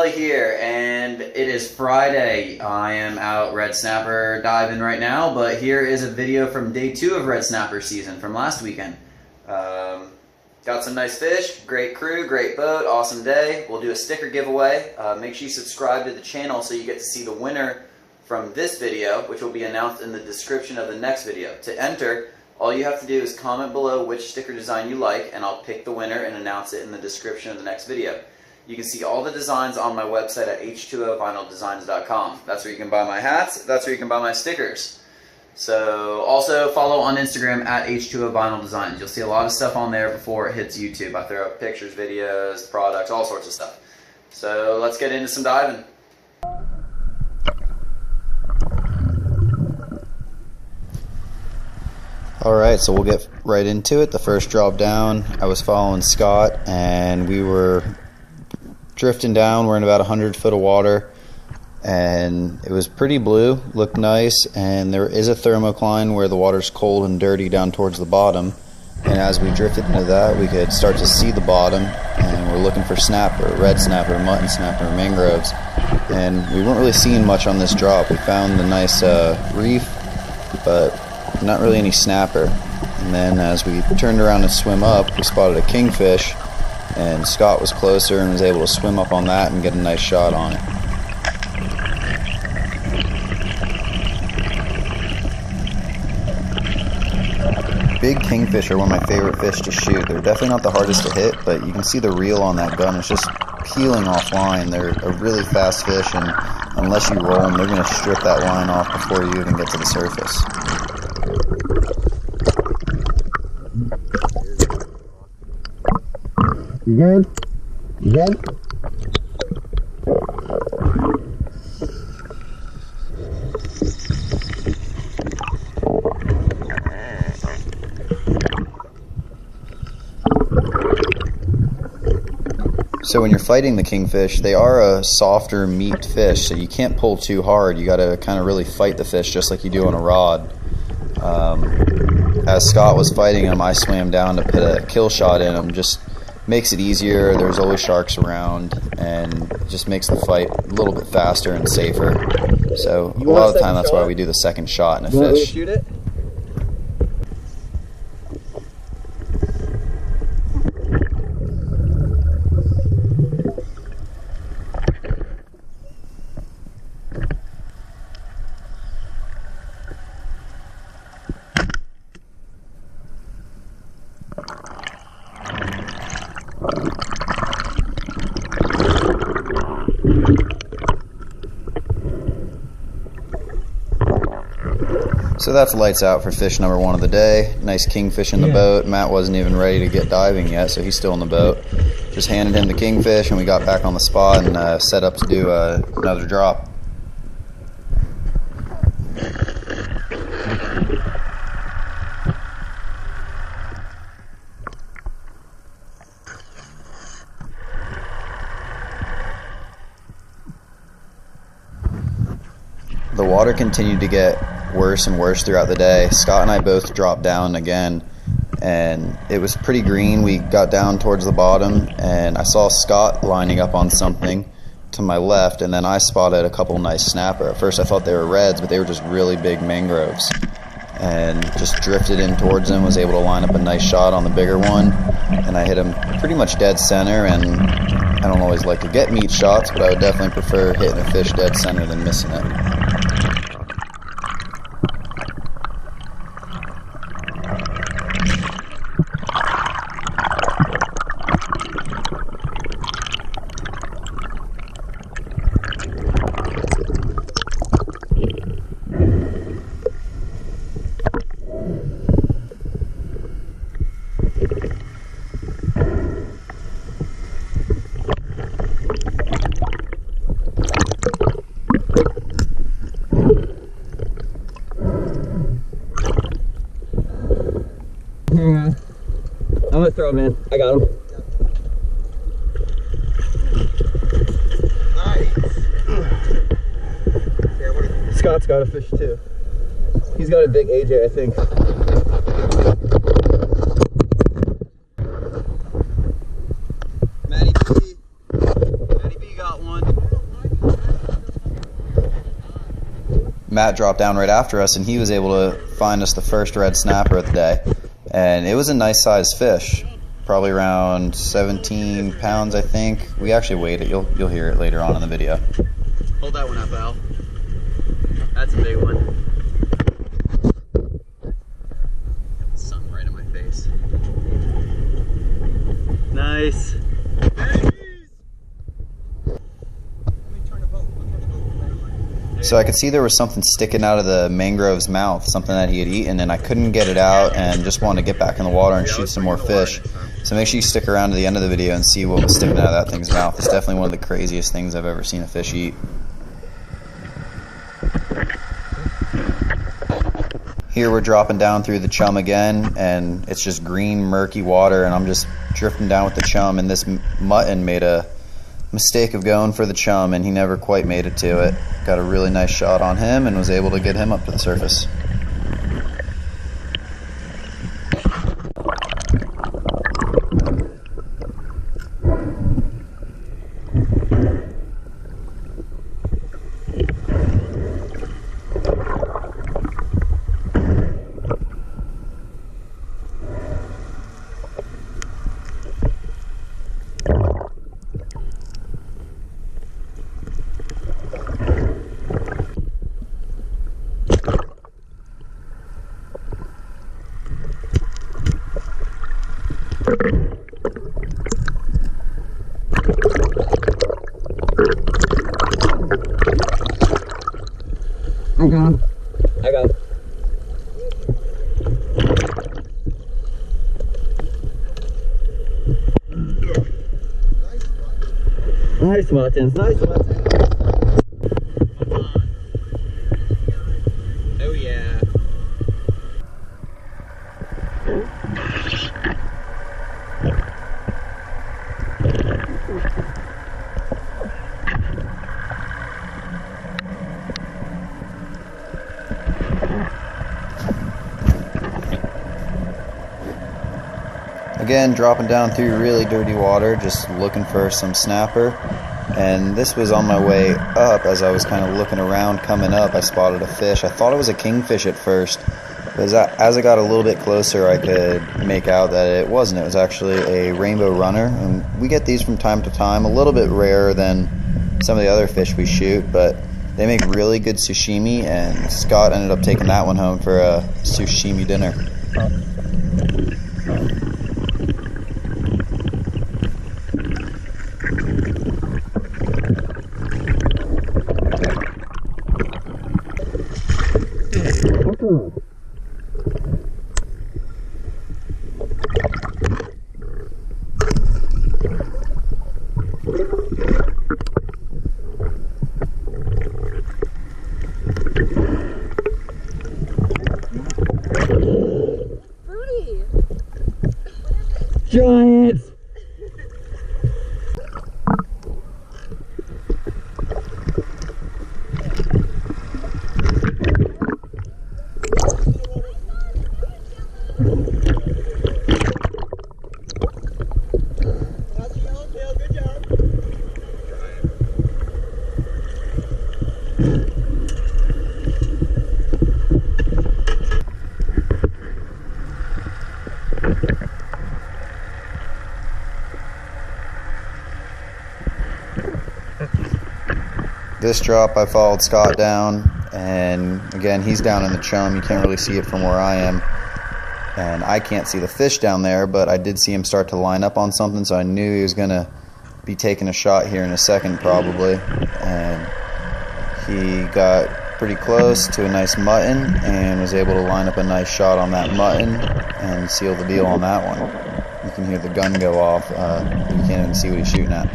Kelly here, and it is Friday. I am out red snapper diving right now, but here is a video from day 2 of red snapper season from last weekend. Got some nice fish, great crew, great boat, awesome day. We'll do a sticker giveaway. Make sure you subscribe to the channel so you get to see the winner from this video, which will be announced in the description of the next video. To enter, all you have to do is comment below which sticker design you like, and I'll pick the winner and announce it in the description of the next video. You can see all the designs on my website at h2ovinyldesigns.com. That's where you can buy my hats. That's where you can buy my stickers. So also follow on Instagram at h2ovinyldesigns. You'll see a lot of stuff on there before it hits YouTube. I throw up pictures, videos, products, all sorts of stuff. So let's get into some diving. Alright, so we'll get right into it. The first drop down, I was following Scott and we were drifting down. We're in about 100 foot of water and it was pretty blue, looked nice, and there is a thermocline where the water's cold and dirty down towards the bottom, and as we drifted into that we could start to see the bottom, and we're looking for snapper, red snapper, mutton snapper, mangroves, and we weren't really seeing much on this drop. We found the nice reef, but not really any snapper. And then as we turned around to swim up, we spotted a kingfish, and Scott was closer and was able to swim up on that and get a nice shot on it. Big kingfish are one of my favorite fish to shoot. They're definitely not the hardest to hit, but you can see the reel on that gun. It's just peeling offline. They're a really fast fish, and unless you roll them, they're going to strip that line off before you even get to the surface. You good? You good? So when you're fighting the kingfish, they are a softer meat fish, so you can't pull too hard. You got to kind of really fight the fish just like you do on a rod. As Scott was fighting him, I swam down to put a kill shot in him. Just makes it easier. There's always sharks around, and it just makes the fight a little bit faster and safer. So a lot of the time that's why we do the second shot in a fish. Want me to shoot it? So that's lights out for fish number 1 of the day. Nice kingfish in the boat. Matt wasn't even ready to get diving yet, so he's still in the boat. Just handed him the kingfish and we got back on the spot and set up to do another drop. The water continued to get worse and worse throughout the day. Scott and I both dropped down again, and it was pretty green. We got down towards the bottom, and I saw Scott lining up on something to my left, and then I spotted a couple nice snapper. At first I thought they were reds, but they were just really big mangroves, and just drifted in towards him, was able to line up a nice shot on the bigger one, and I hit him pretty much dead center. And I don't always like to get meat shots, but I would definitely prefer hitting a fish dead center than missing it. I'm gonna throw him in. I got him. Nice. Scott's got a fish too. He's got a big AJ, I think. Matty B got one. Matt dropped down right after us, and he was able to find us the first red snapper of the day. And it was a nice sized fish, probably around 17 pounds, I think. We actually weighed it. You'll hear it later on in the video. Hold that one up, Al. That's a big one. Sun right in my face. Nice. So I could see there was something sticking out of the mangrove's mouth, something that he had eaten, and I couldn't get it out and just wanted to get back in the water and shoot some more fish. So make sure you stick around to the end of the video and see what was sticking out of that thing's mouth. It's definitely one of the craziest things I've ever seen a fish eat. Here we're dropping down through the chum again, and it's just green, murky water, and I'm just drifting down with the chum, and this mutton made a mistake of going for the chum, and he never quite made it to it. Got a really nice shot on him and was able to get him up to the surface. I got him. Nice Muttons, nice Muttons. Oh yeah. Again, dropping down through really dirty water, just looking for some snapper. And this was on my way up. As I was kind of looking around coming up, I spotted a fish. I thought it was a kingfish at first, but as I got a little bit closer, I could make out that it wasn't. It was actually a rainbow runner, and we get these from time to time, a little bit rarer than some of the other fish we shoot, but they make really good sashimi, and Scott ended up taking that one home for a sushimi dinner. Giants! This drop, I followed Scott down, and again, he's down in the chum. You can't really see it from where I am, and I can't see the fish down there, but I did see him start to line up on something, so I knew he was going to be taking a shot here in a second probably. And he got pretty close to a nice mutton and was able to line up a nice shot on that mutton and seal the deal on that one. You can hear the gun go off, but you can't even see what he's shooting at.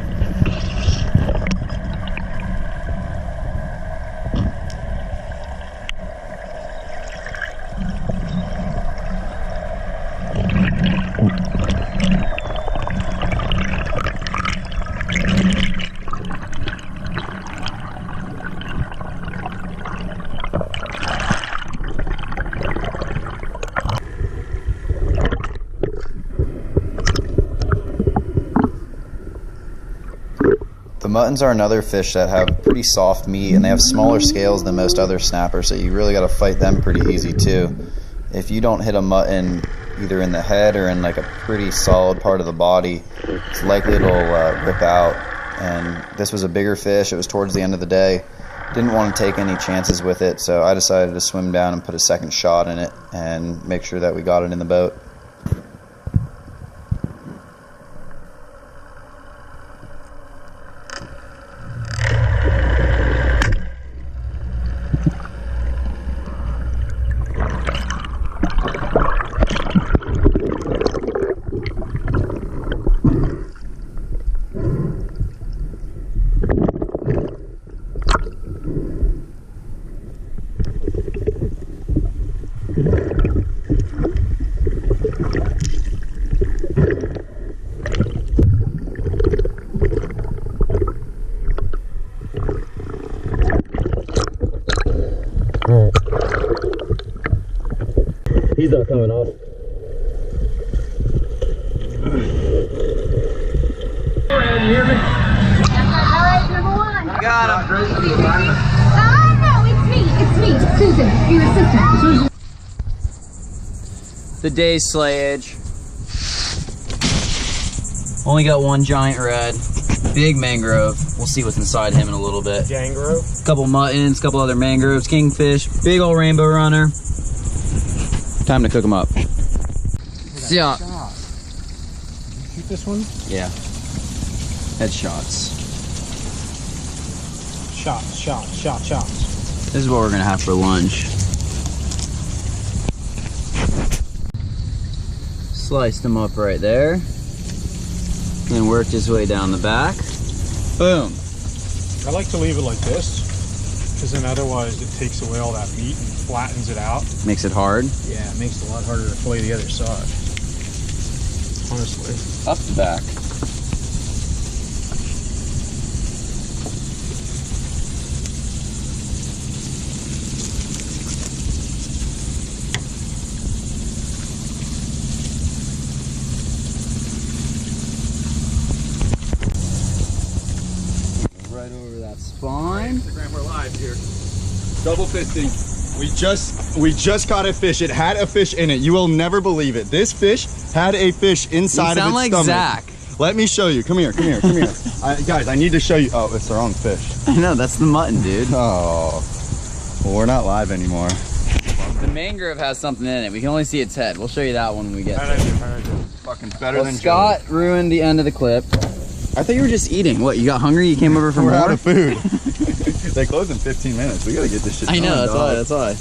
muttons are another fish that have pretty soft meat, and they have smaller scales than most other snappers, so you really got to fight them pretty easy too. If you don't hit a mutton either in the head or in like a pretty solid part of the body, it's likely it'll rip out. And this was a bigger fish. It was towards the end of the day. Didn't want to take any chances with it, so I decided to swim down and put a second shot in it and make sure that we got it in the boat. He's not coming off. You hear me? Alright, number one. Got him. No, it's me, Susan, your assistant. The day's slayage. Only got one giant red. Big mangrove. We'll see what's inside him in a little bit. Mangrove. Couple muttons, couple other mangroves, kingfish, big old rainbow runner. Time to cook them up. Yeah. Shoot this one? Yeah. Headshots. Shots. This is what we're gonna have for lunch. Sliced them up right there. Then worked his way down the back. Boom. I like to leave it like this, because then otherwise it takes away all that meat and flattens it out. Makes it hard. Yeah, it makes it a lot harder to fillet the other side. Honestly. Up the back. Right over that spine. Instagram, we're live here. Double fisting. We just caught a fish. It had a fish in it. You will never believe it. This fish had a fish inside of its sound like stomach. Zach. Let me show you. Come here. Guys, I need to show you. Oh, it's the wrong fish. I know, that's the mutton, dude. Oh. Well, we're not live anymore. The mangrove has something in it. We can only see its head. We'll show you that when we get there. Fucking better Well, than Scott Joey. ruined the end of the clip. I thought you were just eating. What, you got hungry? You came over for We're more? out of food. They close in 15 minutes. We gotta get this shit I know, done, that's why. Or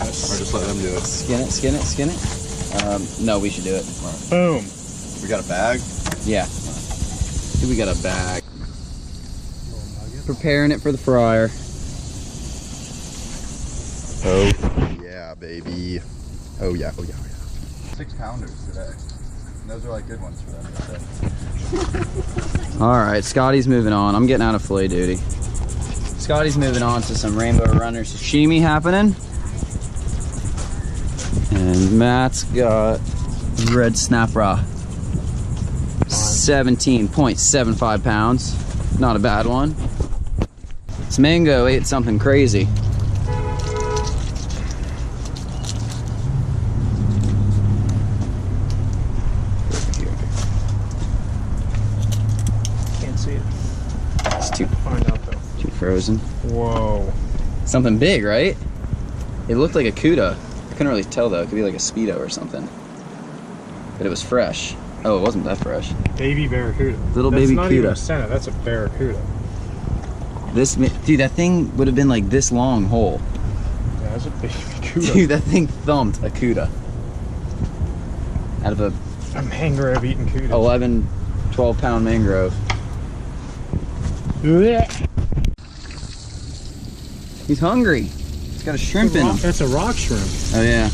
just let them do it. Skin it. No, we should do it. Boom. We got a bag? Yeah. Dude, we got a bag. Preparing it for the fryer. Oh, yeah, baby. Oh, yeah. 6 pounders today. Those are like good ones for them. All right, Scotty's moving on. I'm getting out of fillet duty. Scotty's moving on to some rainbow runner sashimi happening. And Matt's got red snapper. 17.75 pounds. Not a bad one. This mango ate something crazy. Can't see it. It's too Find out though. frozen. Whoa. Something big, right? It looked like a cuda. I couldn't really tell though. It could be like a speedo or something. But it was fresh. Oh, it wasn't that fresh. Baby barracuda. Little That's baby not even cuda. a senna, that's a barracuda. Dude, that thing would have been like this long whole. Yeah, that's a baby cuda. Dude, that thing thumped a cuda. Out of a A mangrove eating cuda. 11, 12 pound mangrove. He's hungry. He's got a shrimp in him. That's a rock shrimp. Oh yeah.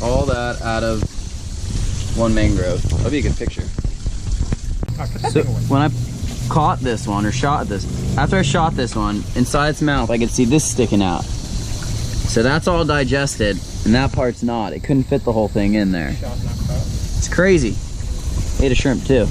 All that out of one mangrove. That'll be a good picture. So when I caught this one or shot this, after I shot this one, inside its mouth I could see this sticking out. So that's all digested and that part's not. It couldn't fit the whole thing in there. It's crazy. Ate a shrimp too.